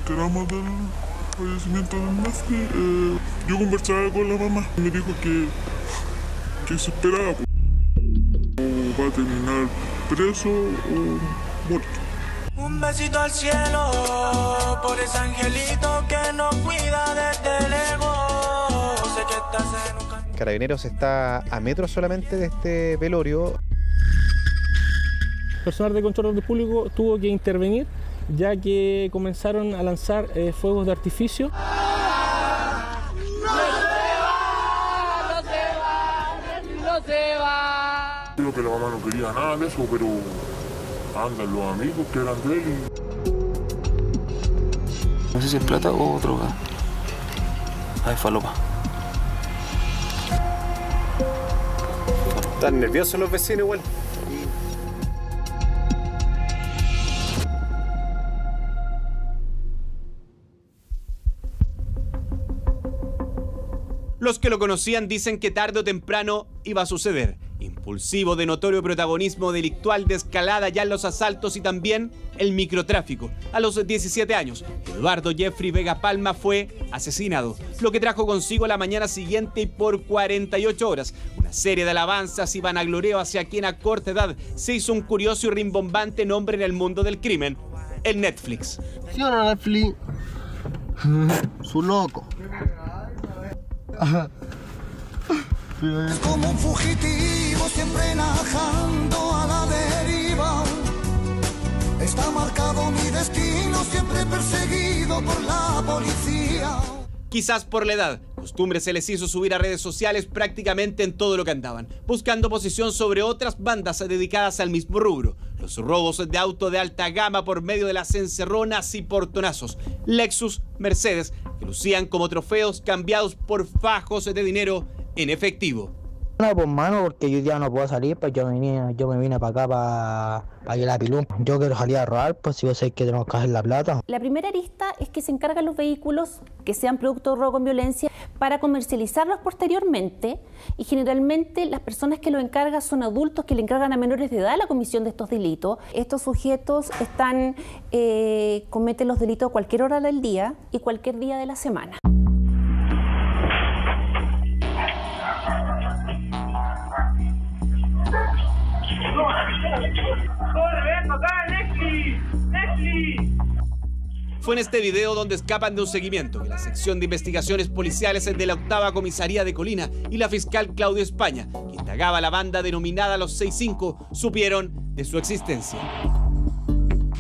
enteramos del fallecimiento del Messi, yo conversaba con la mamá y me dijo que se esperaba, pues, o va a terminar preso o muerto. Un besito al cielo por ese angelito que nos cuida desde lejos. Sé que estás en un camino. Carabineros está a metros solamente de este velorio. El personal de control del público tuvo que intervenir ya que comenzaron a lanzar fuegos de artificio. ¡No se va! Digo que la mamá no quería nada de eso, pero andan los amigos que eran de él y... No sé si es plata o droga. Ay, falopa. Están nerviosos los vecinos igual. Los que lo conocían dicen que tarde o temprano iba a suceder. Impulsivo, de notorio protagonismo delictual, de escalada ya en los asaltos y también el microtráfico. A los 17 años, Eduardo Jeffrey Vega Palma fue asesinado, lo que trajo consigo la mañana siguiente y por 48 horas una serie de alabanzas y vanagloreo hacia quien a corta edad se hizo un curioso y rimbombante nombre en el mundo del crimen, el Netflix. Señora Netflix, su loco. Es como un fugitivo siempre najando a la deriva. Está marcado mi destino, siempre perseguido por la policía. Quizás por la edad, costumbre se les hizo subir a redes sociales prácticamente en todo lo que andaban, buscando posición sobre otras bandas dedicadas al mismo rubro. Los robos de auto de alta gama por medio de las encerronas y portonazos, Lexus, Mercedes, que lucían como trofeos cambiados por fajos de dinero en efectivo. No, pues mano, porque yo ya no puedo salir, pues yo me vine para acá para ir a la Pilum. Yo quiero salir a robar, pues si yo sé que tenemos que hacer la plata. La primera arista es que se encargan los vehículos que sean producto de robo con violencia para comercializarlos posteriormente, y generalmente las personas que lo encargan son adultos que le encargan a menores de edad la comisión de estos delitos. Estos sujetos cometen los delitos a cualquier hora del día y cualquier día de la semana. Fue en este video donde escapan de un seguimiento que la sección de investigaciones policiales de la 8ª Comisaría de Colina y la fiscal Claudio España, que indagaba a la banda denominada Los 65, supieron de su existencia.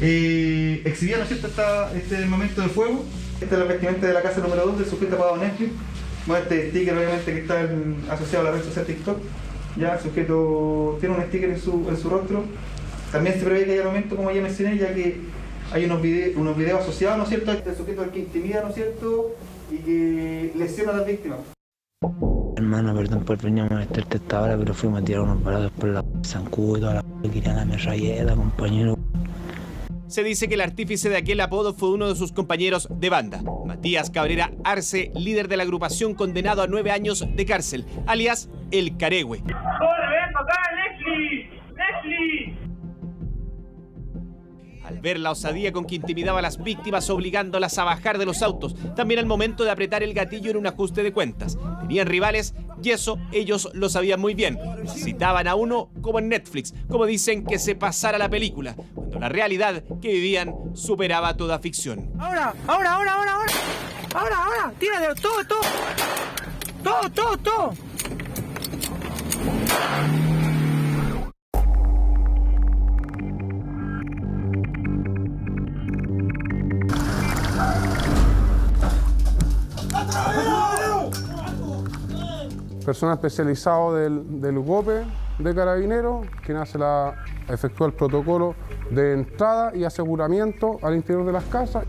Exhibía, ¿no es cierto?, este momento de fuego. Esta es la vestimenta de la casa número 2 del sujeto apagado Netflix. Bueno, este sticker obviamente que está asociado a la red social TikTok. Ya el sujeto tiene un sticker en su rostro. También se prevé que haya momento, como ya mencioné, ya que hay unos videos asociados, ¿no es cierto?, al sujeto al que intimida, ¿no es cierto?, y que lesiona a las víctimas. Hermano, perdón por venir a molestarte esta hora, pero fuimos a tirar unos balados por la zancudo y toda la que querían a mi rayeta, compañero. Se dice que el artífice de aquel apodo fue uno de sus compañeros de banda, Matías Cabrera Arce, líder de la agrupación condenado a 9 años de cárcel, alias El Caregüe. ¡Corre, ven para acá, Netflix! Al ver la osadía con que intimidaba a las víctimas obligándolas a bajar de los autos, también al momento de apretar el gatillo era un ajuste de cuentas. Tenían rivales y eso ellos lo sabían muy bien. Necesitaban a uno como en Netflix, como dicen, que se pasara la película, cuando la realidad que vivían superaba toda ficción. Ahora, tírale, todo. Persona especializado del UGOPE de Carabineros, quien efectúa el protocolo de entrada y aseguramiento al interior de las casas.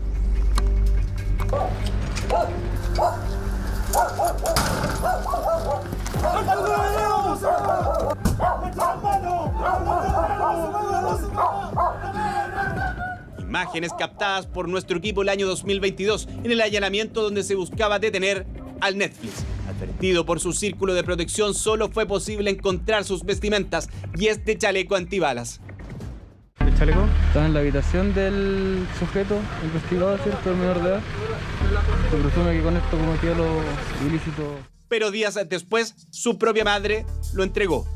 Imágenes captadas por nuestro equipo el año 2022 en el allanamiento donde se buscaba detener al Netflix. Advertido por su círculo de protección, solo fue posible encontrar sus vestimentas y este chaleco antibalas. chaleco. Estaba en la habitación del sujeto investigado, ¿cierto? El menor de edad. Se presume que con esto cometió los ilícitos. Pero días después, su propia madre lo entregó.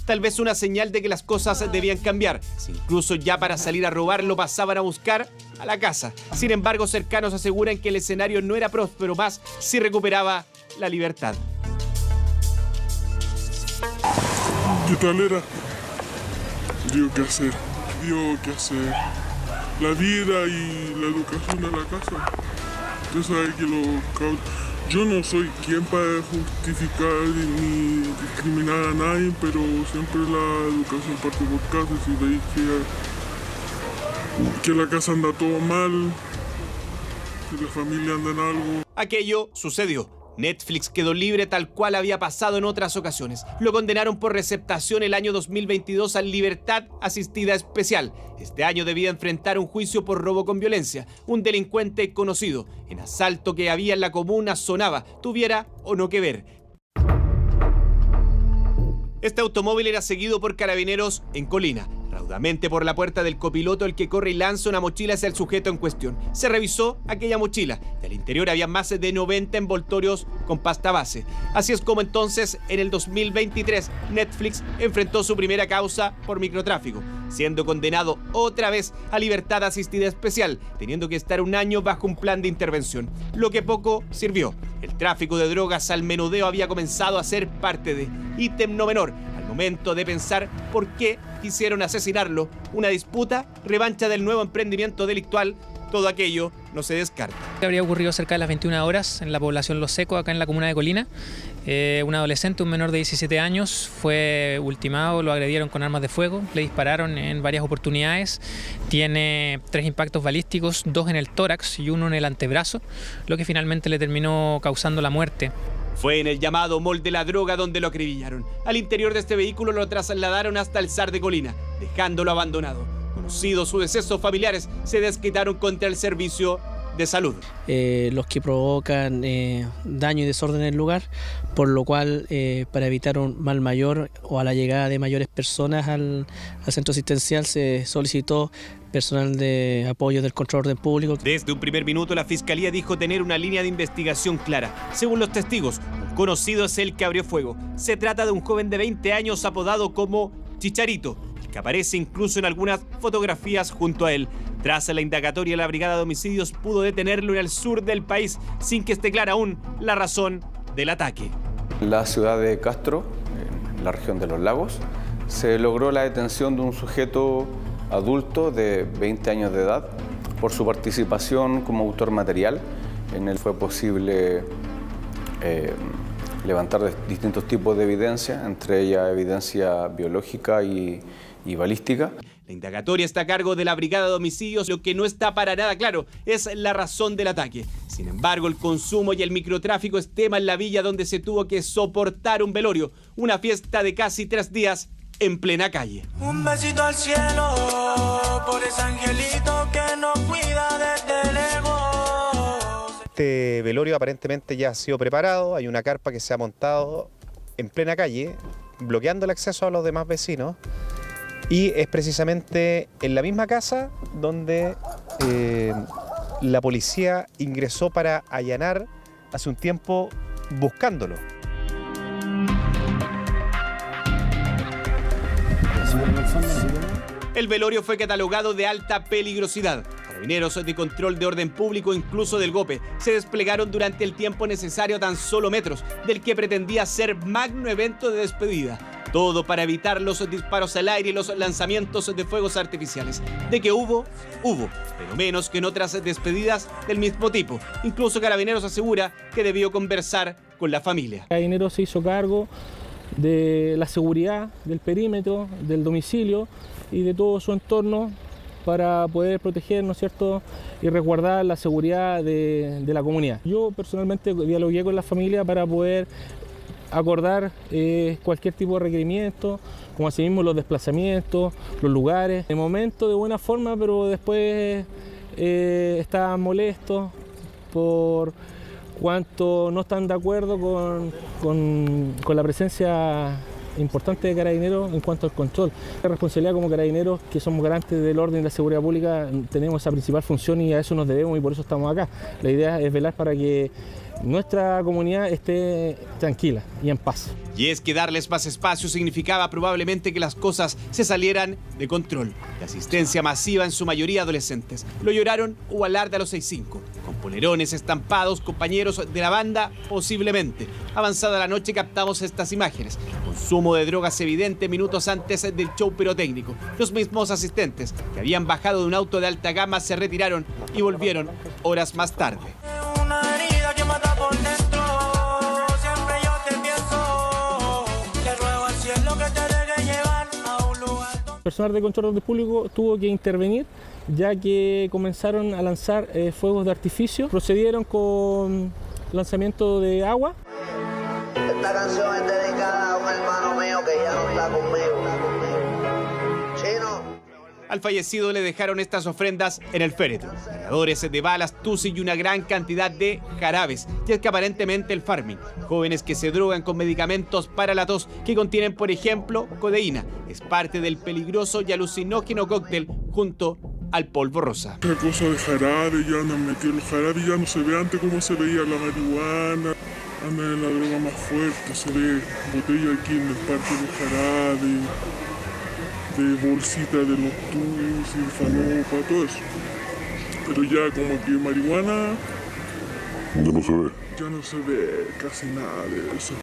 Tal vez una señal de que las cosas debían cambiar, si incluso ya para salir a robar lo pasaban a buscar a la casa. Sin embargo, cercanos aseguran que el escenario no era próspero, más si recuperaba la libertad. ¿Qué tal era? Digo qué hacer, la vida y la educación de la casa. Usted sabe que yo no soy quien para justificar ni discriminar a nadie, pero siempre la educación parte por casa. Si veis que la casa anda todo mal, que la familia anda en algo. Aquello sucedió. Netflix quedó libre tal cual había pasado en otras ocasiones. Lo condenaron por receptación el año 2022 a libertad asistida especial. Este año debía enfrentar un juicio por robo con violencia. Un delincuente conocido en asalto que había en la comuna sonaba, tuviera o no que ver. Este automóvil era seguido por carabineros en Colina. Raudamente por la puerta del copiloto, el que corre y lanza una mochila hacia el sujeto en cuestión. Se revisó aquella mochila y al interior había más de 90 envoltorios con pasta base. Así es como entonces, en el 2023, Netflix enfrentó su primera causa por microtráfico, siendo condenado otra vez a libertad asistida especial, teniendo que estar un año bajo un plan de intervención. Lo que poco sirvió. El tráfico de drogas al menudeo había comenzado a ser parte de ítem no menor. Al momento de pensar por qué quisieron asesinarlo, una disputa, revancha del nuevo emprendimiento delictual, todo aquello no se descarta. Habría ocurrido cerca de las 21 horas en la población Los Secos, acá en la comuna de Colina. Un adolescente, un menor de 17 años, fue ultimado, lo agredieron con armas de fuego, le dispararon en varias oportunidades. Tiene 3 impactos balísticos, 2 en el tórax y 1 en el antebrazo, lo que finalmente le terminó causando la muerte. Fue en el llamado Mall de la Droga donde lo acribillaron. Al interior de este vehículo lo trasladaron hasta el SAR de Colina, dejándolo abandonado. Conocidos sus decesos, familiares se desquitaron contra el servicio de salud. Los que provocan daño y desorden en el lugar, por lo cual para evitar un mal mayor o a la llegada de mayores personas al centro asistencial se solicitó personal de apoyo del control de orden público. Desde un primer minuto la Fiscalía dijo tener una línea de investigación clara. Según los testigos, un conocido es el que abrió fuego. Se trata de un joven de 20 años apodado como Chicharito, que aparece incluso en algunas fotografías junto a él. Tras la indagatoria, la Brigada de Homicidios pudo detenerlo en el sur del país, sin que esté clara aún la razón del ataque. En la ciudad de Castro, en la región de Los Lagos, se logró la detención de un sujeto adulto de 20 años de edad por su participación como autor material. En él fue posible levantar distintos tipos de evidencia, entre ellas evidencia biológica y balística. La indagatoria está a cargo de la Brigada de Homicidios. Lo que no está para nada claro es la razón del ataque. Sin embargo, el consumo y el microtráfico es tema en la villa donde se tuvo que soportar un velorio, una fiesta de casi 3 días en plena calle. Un besito al cielo por ese angelito que nos cuida desde lejos. Este velorio aparentemente ya ha sido preparado, hay una carpa que se ha montado en plena calle, bloqueando el acceso a los demás vecinos. Y es precisamente en la misma casa donde la policía ingresó para allanar hace un tiempo buscándolo. El velorio fue catalogado de alta peligrosidad. Carabineros de control de orden público, incluso del GOPE, se desplegaron durante el tiempo necesario a tan solo metros del que pretendía ser magno evento de despedida. Todo para evitar los disparos al aire y los lanzamientos de fuegos artificiales. De que hubo, pero menos que en otras despedidas del mismo tipo. Incluso Carabineros asegura que debió conversar con la familia. Carabineros se hizo cargo de la seguridad, del perímetro, del domicilio y de todo su entorno para poder proteger, ¿no es cierto?, y resguardar la seguridad de la comunidad. Yo personalmente dialogué con la familia para poder acordar cualquier tipo de requerimiento, como asimismo los desplazamientos, los lugares. De momento de buena forma, pero después estaban molestos por cuanto no están de acuerdo con la presencia importante de Carabineros en cuanto al control. La responsabilidad como Carabineros, que somos garantes del orden y la seguridad pública, tenemos esa principal función y a eso nos debemos y por eso estamos acá. La idea es velar para que nuestra comunidad esté tranquila y en paz. Y es que darles más espacio significaba probablemente que las cosas se salieran de control. La asistencia masiva, en su mayoría adolescentes. Lo lloraron o alarde a los 6-5. Con polerones estampados, compañeros de la banda, posiblemente. Avanzada la noche captamos estas imágenes. Consumo de drogas evidente minutos antes del show pirotécnico. Los mismos asistentes que habían bajado de un auto de alta gama se retiraron y volvieron horas más tarde. El personal de control de orden público tuvo que intervenir ya que comenzaron a lanzar fuegos de artificio. Procedieron con lanzamiento de agua. Esta canción es dedicada a un hermano mío que ya no está conmigo. Chino. Al fallecido le dejaron estas ofrendas en el féretro. Cargadores de balas, tusi y una gran cantidad de jarabes. Y es que aparentemente el farming, jóvenes que se drogan con medicamentos para la tos que contienen, por ejemplo, codeína, es parte del peligroso y alucinógeno cóctel junto al polvo rosa. Otra cosa de jarabe, ya andan metiendo los jarabes, ya no se ve antes como se veía la marihuana. Andan en la droga más fuerte, se ve botella aquí en el parque de jarabe, de bolsita de los tus y falopa, todo eso. Pero ya como que marihuana ya no se ve. Ya no se ve casi nada de eso.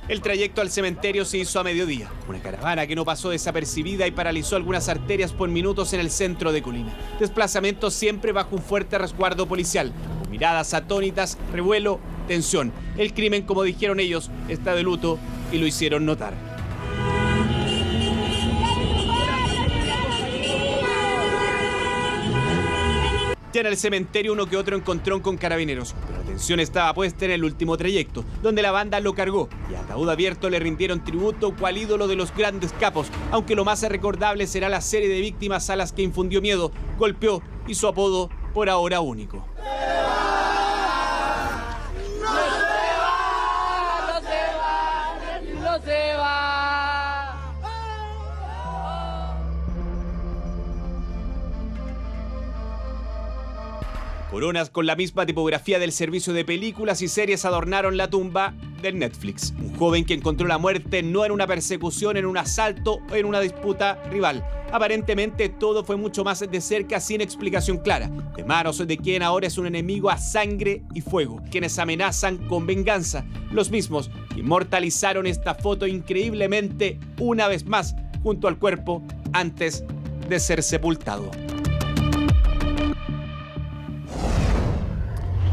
El trayecto al cementerio se hizo a mediodía. Una caravana que no pasó desapercibida y paralizó algunas arterias por minutos en el centro de Colina. Desplazamientos siempre bajo un fuerte resguardo policial. Con miradas atónitas, revuelo, tensión. El crimen, como dijeron ellos, está de luto y lo hicieron notar. Ya en el cementerio uno que otro encontrón con carabineros, pero la atención estaba puesta en el último trayecto, donde la banda lo cargó y a ataúd abierto le rindieron tributo cual ídolo de los grandes capos, aunque lo más recordable será la serie de víctimas a las que infundió miedo, golpeó y su apodo por ahora único. No se va. Coronas con la misma tipografía del servicio de películas y series adornaron la tumba del Netflix. Un joven que encontró la muerte no en una persecución, en un asalto o en una disputa rival. Aparentemente todo fue mucho más de cerca sin explicación clara. De manos de quien ahora es un enemigo a sangre y fuego. Quienes amenazan con venganza. Los mismos que inmortalizaron esta foto increíblemente una vez más junto al cuerpo antes de ser sepultado.